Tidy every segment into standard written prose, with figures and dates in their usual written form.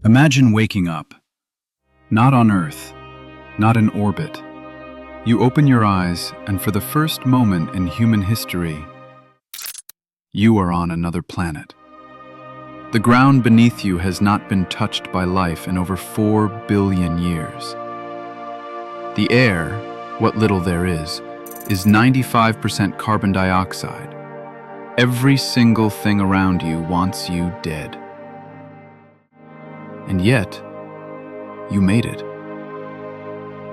Imagine waking up, not on Earth, not in orbit. You open your eyes, and for the first moment in human history, you are on another planet. The ground beneath you has not been touched by life in over 4 billion years. The air, what little there is 95% carbon dioxide. Every single thing around you wants you dead. And yet, you made it.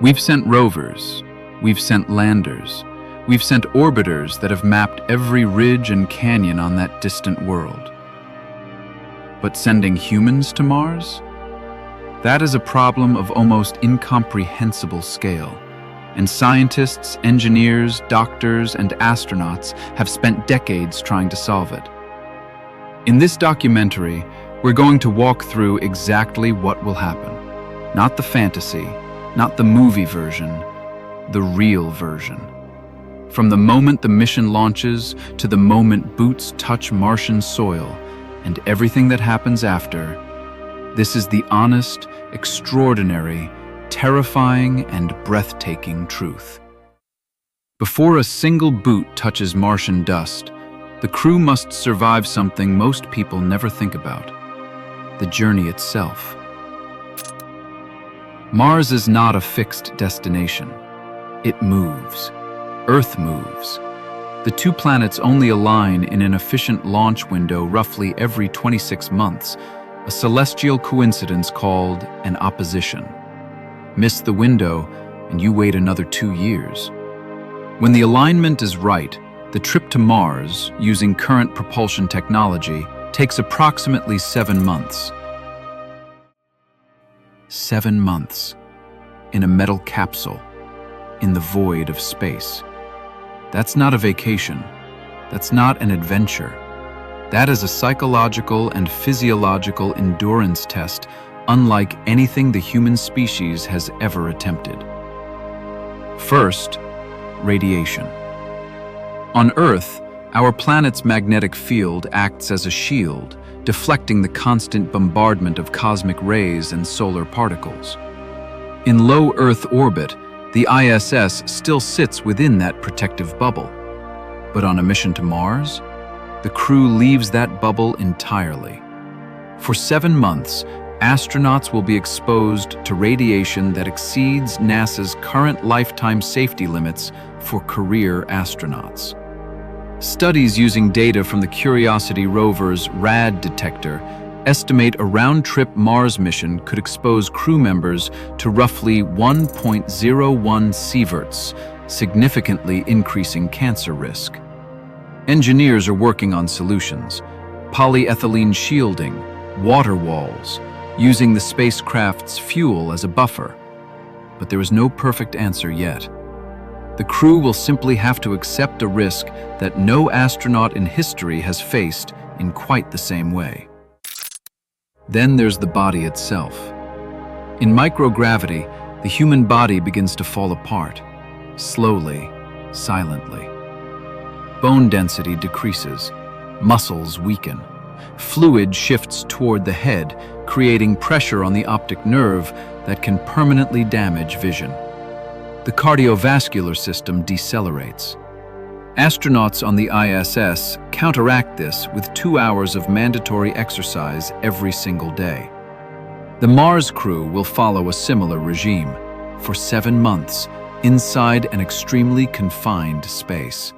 We've sent rovers, we've sent landers, we've sent orbiters that have mapped every ridge and canyon on that distant world. But sending humans to Mars? That is a problem of almost incomprehensible scale, and scientists, engineers, doctors, and astronauts have spent decades trying to solve it. In this documentary, we're going to walk through exactly what will happen. Not the fantasy, not the movie version, the real version. From the moment the mission launches to the moment boots touch Martian soil and everything that happens after, this is the honest, extraordinary, terrifying, and breathtaking truth. Before a single boot touches Martian dust, the crew must survive something most people never think about: the journey itself. Mars is not a fixed destination. It moves. Earth moves. The two planets only align in an efficient launch window roughly every 26 months, a celestial coincidence called an opposition. Miss the window, and you wait another 2 years. When the alignment is right, the trip to Mars, using current propulsion technology, takes approximately 7 months. 7 months. In a metal capsule. In the void of space. That's not a vacation. That's not an adventure. That is a psychological and physiological endurance test unlike anything the human species has ever attempted. First, radiation. On Earth, our planet's magnetic field acts as a shield, deflecting the constant bombardment of cosmic rays and solar particles. In low Earth orbit, the ISS still sits within that protective bubble. But on a mission to Mars, the crew leaves that bubble entirely. For 7 months, astronauts will be exposed to radiation that exceeds NASA's current lifetime safety limits for career astronauts. Studies using data from the Curiosity rover's RAD detector estimate a round-trip Mars mission could expose crew members to roughly 1.01 sieverts, significantly increasing cancer risk. Engineers are working on solutions: polyethylene shielding, water walls, using the spacecraft's fuel as a buffer. But there is no perfect answer yet. The crew will simply have to accept a risk that no astronaut in history has faced in quite the same way. Then there's the body itself. In microgravity, the human body begins to fall apart, slowly, silently. Bone density decreases, muscles weaken, fluid shifts toward the head, creating pressure on the optic nerve that can permanently damage vision. The cardiovascular system decelerates. Astronauts on the ISS counteract this with 2 hours of mandatory exercise every single day. The Mars crew will follow a similar regime for 7 months inside an extremely confined space.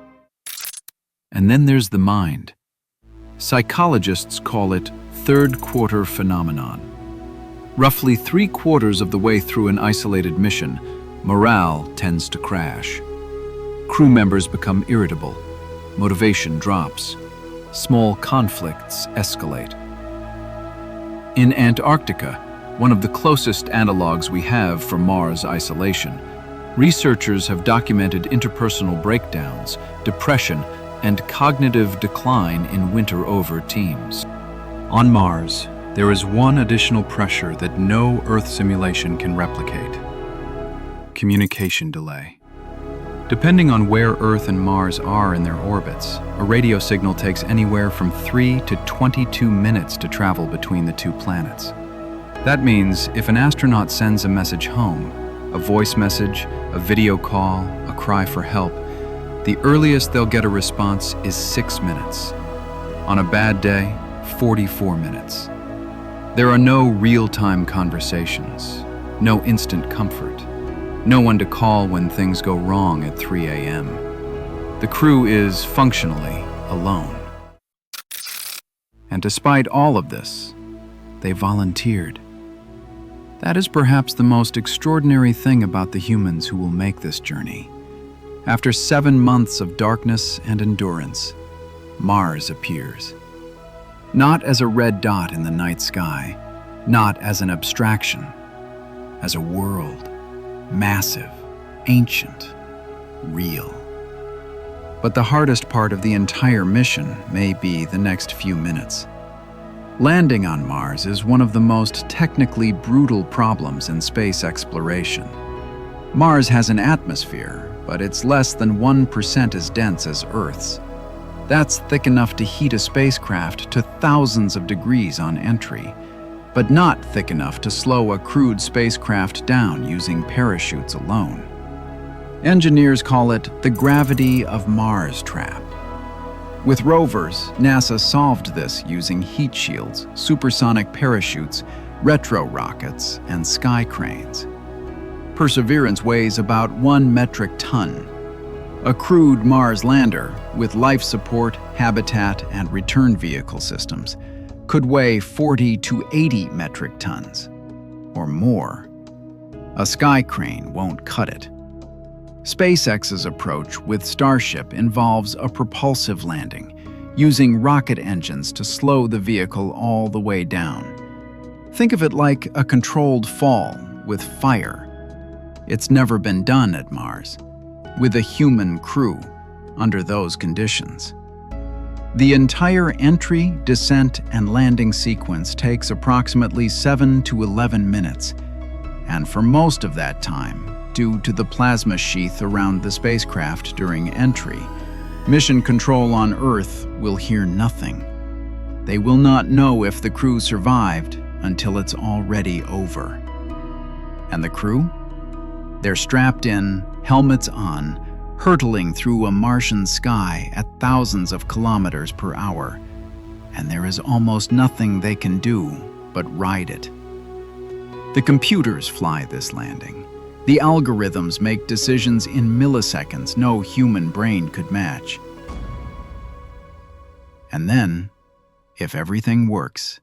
And then there's the mind. Psychologists call it third-quarter phenomenon. Roughly 3/4 of the way through an isolated mission, morale tends to crash. Crew members become irritable, motivation drops, small conflicts escalate. In Antarctica, one of the closest analogs we have for Mars isolation, researchers have documented interpersonal breakdowns, depression, and cognitive decline in winter-over teams. On Mars, there is one additional pressure that no Earth simulation can replicate: communication delay. Depending on where Earth and Mars are in their orbits, a radio signal takes anywhere from 3 to 22 minutes to travel between the two planets. That means if an astronaut sends a message home, a voice message, a video call, a cry for help, the earliest they'll get a response is 6 minutes. On a bad day, 44 minutes. There are no real-time conversations, no instant comfort, no one to call when things go wrong at 3 a.m. The crew is functionally alone. And despite all of this, they volunteered. That is perhaps the most extraordinary thing about the humans who will make this journey. After 7 months of darkness and endurance, Mars appears. Not as a red dot in the night sky, not as an abstraction, as a world, massive, ancient, real. But the hardest part of the entire mission may be the next few minutes. Landing on Mars is one of the most technically brutal problems in space exploration. Mars has an atmosphere, but it's less than 1% as dense as Earth's. That's thick enough to heat a spacecraft to thousands of degrees on entry, but not thick enough to slow a crewed spacecraft down using parachutes alone. Engineers call it the gravity of Mars trap. With rovers, NASA solved this using heat shields, supersonic parachutes, retro rockets, and sky cranes. Perseverance weighs about 1 metric ton. A crewed Mars lander, with life support, habitat, and return vehicle systems, could weigh 40 to 80 metric tons, or more. A sky crane won't cut it. SpaceX's approach with Starship involves a propulsive landing, using rocket engines to slow the vehicle all the way down. Think of it like a controlled fall with fire. It's never been done at Mars, with a human crew, under those conditions. The entire entry, descent, and landing sequence takes approximately 7 to 11 minutes, and for most of that time, due to the plasma sheath around the spacecraft during entry, Mission Control on Earth will hear nothing. They will not know if the crew survived until it's already over. And the crew? They're strapped in, helmets on, hurtling through a Martian sky at thousands of kilometers per hour, and there is almost nothing they can do but ride it. The computers fly this landing. The algorithms make decisions in milliseconds no human brain could match. And then, if everything works,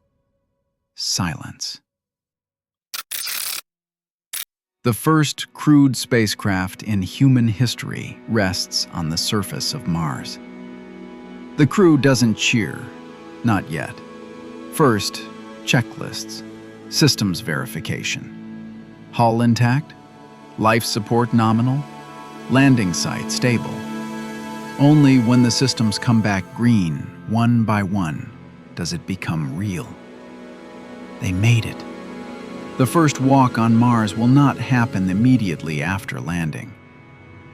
silence. The first crewed spacecraft in human history rests on the surface of Mars. The crew doesn't cheer, not yet. First, checklists, systems verification. Hull intact? Life support nominal? Landing site stable? Only when the systems come back green, one by one, does it become real. They made it. The first walk on Mars will not happen immediately after landing.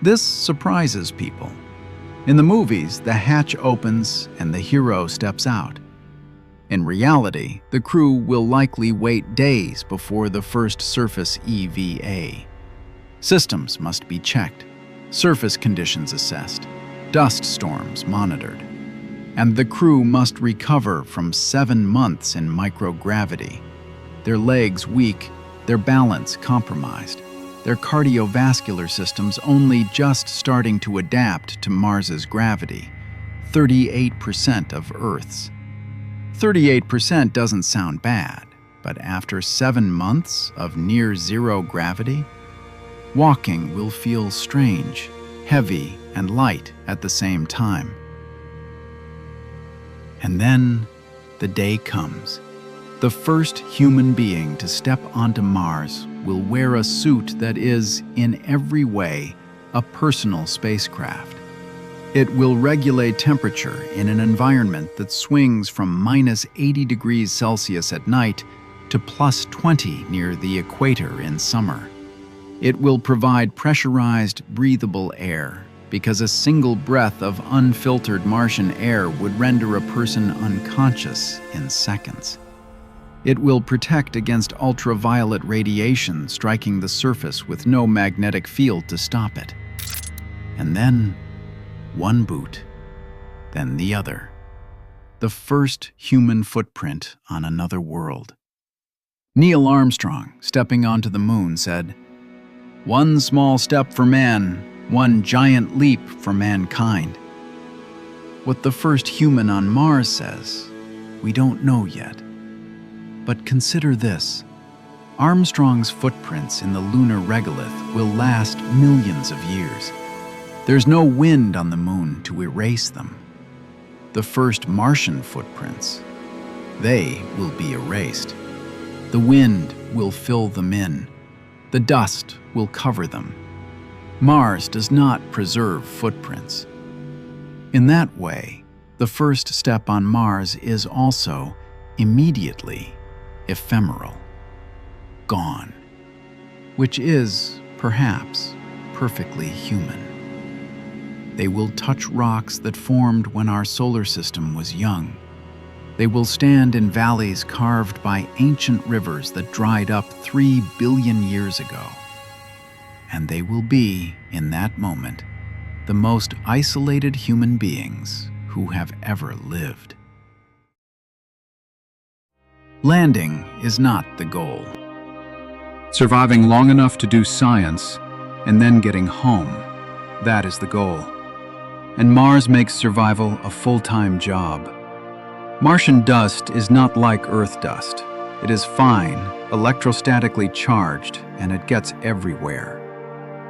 This surprises people. In the movies, the hatch opens and the hero steps out. In reality, the crew will likely wait days before the first surface EVA. Systems must be checked, surface conditions assessed, dust storms monitored, and the crew must recover from 7 months in microgravity. Their legs weak, their balance compromised, their cardiovascular systems only just starting to adapt to Mars's gravity, 38% of Earth's. 38% doesn't sound bad, but after 7 months of near-zero gravity, walking will feel strange, heavy, and light at the same time. And then the day comes. The first human being to step onto Mars will wear a suit that is, in every way, a personal spacecraft. It will regulate temperature in an environment that swings from minus 80 degrees Celsius at night to plus 20 near the equator in summer. It will provide pressurized, breathable air, because a single breath of unfiltered Martian air would render a person unconscious in seconds. It will protect against ultraviolet radiation striking the surface with no magnetic field to stop it. And then, one boot, then the other. The first human footprint on another world. Neil Armstrong, stepping onto the moon, said, "One small step for man, one giant leap for mankind." What the first human on Mars says, we don't know yet. But consider this. Armstrong's footprints in the lunar regolith will last millions of years. There's no wind on the moon to erase them. The first Martian footprints, they will be erased. The wind will fill them in. The dust will cover them. Mars does not preserve footprints. In that way, the first step on Mars is also immediately ephemeral, gone, which is, perhaps, perfectly human. They will touch rocks that formed when our solar system was young. They will stand in valleys carved by ancient rivers that dried up 3 billion years ago. And they will be, in that moment, the most isolated human beings who have ever lived. Landing is not the goal. Surviving long enough to do science and then getting home, that is the goal. And Mars makes survival a full-time job. Martian dust is not like Earth dust. It is fine, electrostatically charged, and it gets everywhere.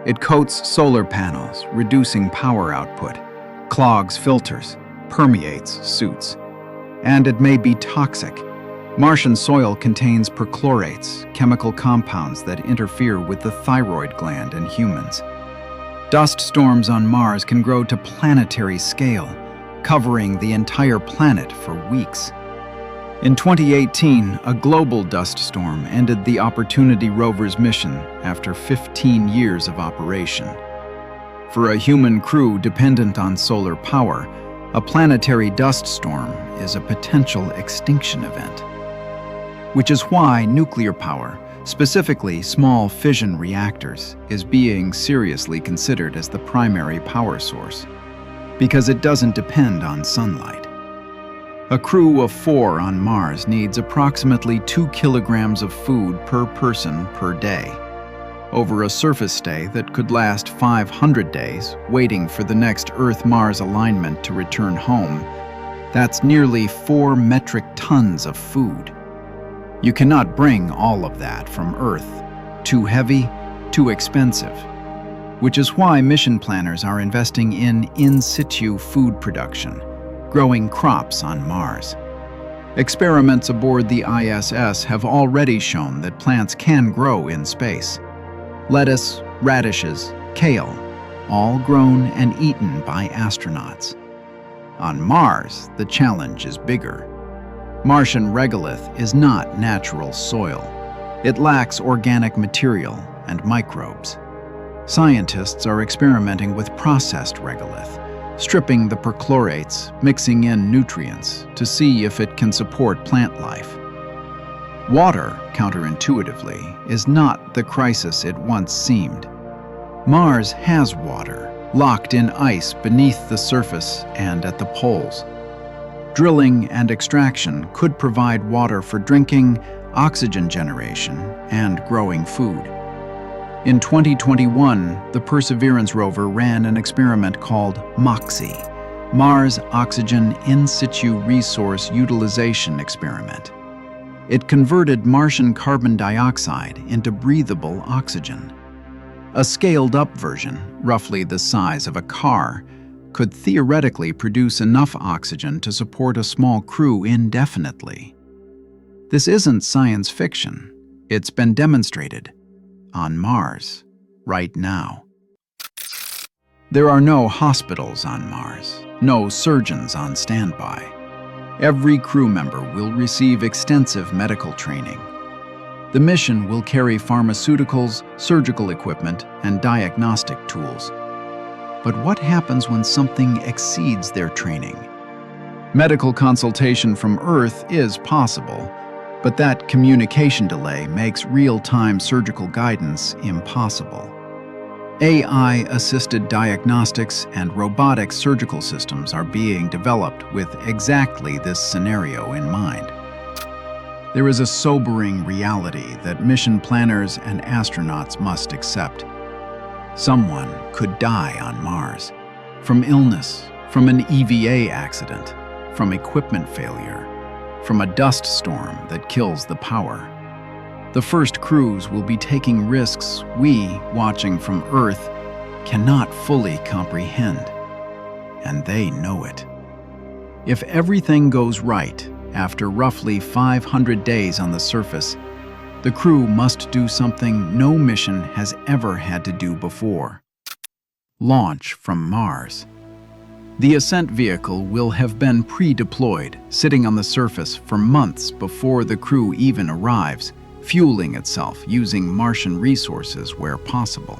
It coats solar panels, reducing power output, clogs filters, permeates suits. And it may be toxic. Martian soil contains perchlorates, chemical compounds that interfere with the thyroid gland in humans. Dust storms on Mars can grow to planetary scale, covering the entire planet for weeks. In 2018, a global dust storm ended the Opportunity rover's mission after 15 years of operation. For a human crew dependent on solar power, a planetary dust storm is a potential extinction event. Which is why nuclear power, specifically small fission reactors, is being seriously considered as the primary power source, because it doesn't depend on sunlight. A crew of 4 on Mars needs approximately 2 kilograms of food per person per day. Over a surface stay that could last 500 days, waiting for the next Earth-Mars alignment to return home, that's nearly 4 metric tons of food. You cannot bring all of that from Earth. Too heavy, too expensive. Which is why mission planners are investing in situ food production, growing crops on Mars. Experiments aboard the ISS have already shown that plants can grow in space. Lettuce, radishes, kale, all grown and eaten by astronauts. On Mars, the challenge is bigger. Martian regolith is not natural soil. It lacks organic material and microbes. Scientists are experimenting with processed regolith, stripping the perchlorates, mixing in nutrients to see if it can support plant life. Water, counterintuitively, is not the crisis it once seemed. Mars has water, locked in ice beneath the surface and at the poles. Drilling and extraction could provide water for drinking, oxygen generation, and growing food. In 2021, the Perseverance rover ran an experiment called MOXIE, Mars Oxygen In Situ Resource Utilization Experiment. It converted Martian carbon dioxide into breathable oxygen. A scaled-up version, roughly the size of a car, could theoretically produce enough oxygen to support a small crew indefinitely. This isn't science fiction. It's been demonstrated on Mars right now. There are no hospitals on Mars, no surgeons on standby. Every crew member will receive extensive medical training. The mission will carry pharmaceuticals, surgical equipment, and diagnostic tools. But what happens when something exceeds their training? Medical consultation from Earth is possible, But that communication delay makes real-time surgical guidance impossible. AI-assisted diagnostics and robotic surgical systems are being developed with exactly this scenario in mind. There is a sobering reality that mission planners and astronauts must accept. Someone could die on Mars, from illness, from an EVA accident, from equipment failure, from a dust storm that kills the power. The first crews will be taking risks we, watching from Earth, cannot fully comprehend. And they know it. If everything goes right, after roughly 500 days on the surface, the crew must do something no mission has ever had to do before: launch from Mars. The ascent vehicle will have been pre-deployed, sitting on the surface for months before the crew even arrives, fueling itself using Martian resources where possible.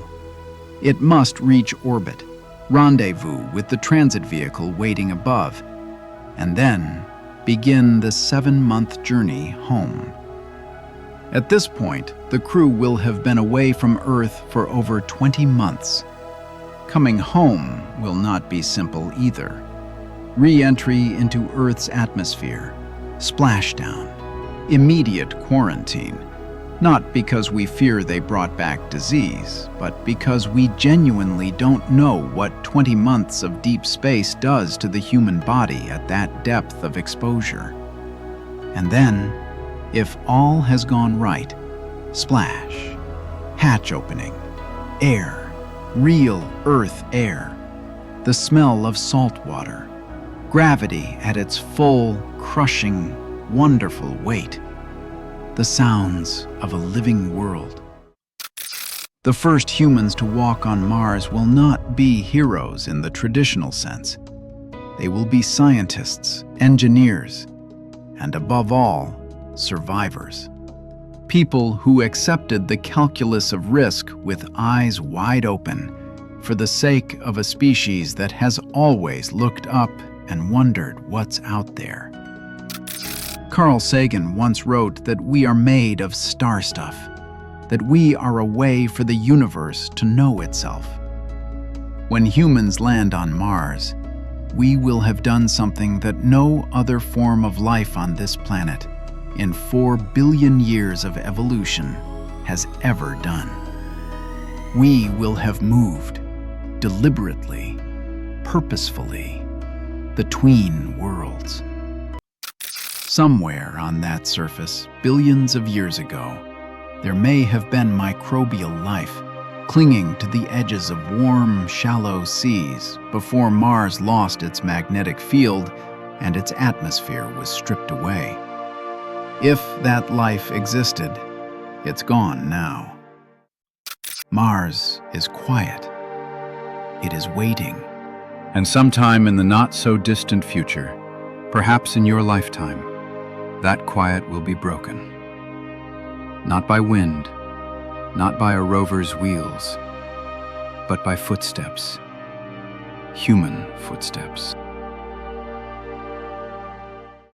It must reach orbit, rendezvous with the transit vehicle waiting above, and then begin the 7-month journey home. At this point, the crew will have been away from Earth for over 20 months. Coming home will not be simple either. Re-entry into Earth's atmosphere, splashdown, immediate quarantine, not because we fear they brought back disease, but because we genuinely don't know what 20 months of deep space does to the human body at that depth of exposure. And then, if all has gone right, splash, hatch opening, air, real Earth air, the smell of salt water, gravity at its full, crushing, wonderful weight, the sounds of a living world. The first humans to walk on Mars will not be heroes in the traditional sense. They will be scientists, engineers, and above all, survivors. People who accepted the calculus of risk with eyes wide open for the sake of a species that has always looked up and wondered what's out there. Carl Sagan once wrote that we are made of star stuff, that we are a way for the universe to know itself. When humans land on Mars, we will have done something that no other form of life on this planet, in 4 billion years of evolution, has ever done. We will have moved, deliberately, purposefully, between worlds. Somewhere on that surface, billions of years ago, there may have been microbial life, clinging to the edges of warm, shallow seas before Mars lost its magnetic field and its atmosphere was stripped away. If that life existed, it's gone now. Mars is quiet. It is waiting. And sometime in the not-so-distant future, perhaps in your lifetime, that quiet will be broken. Not by wind, not by a rover's wheels, but by footsteps, human footsteps.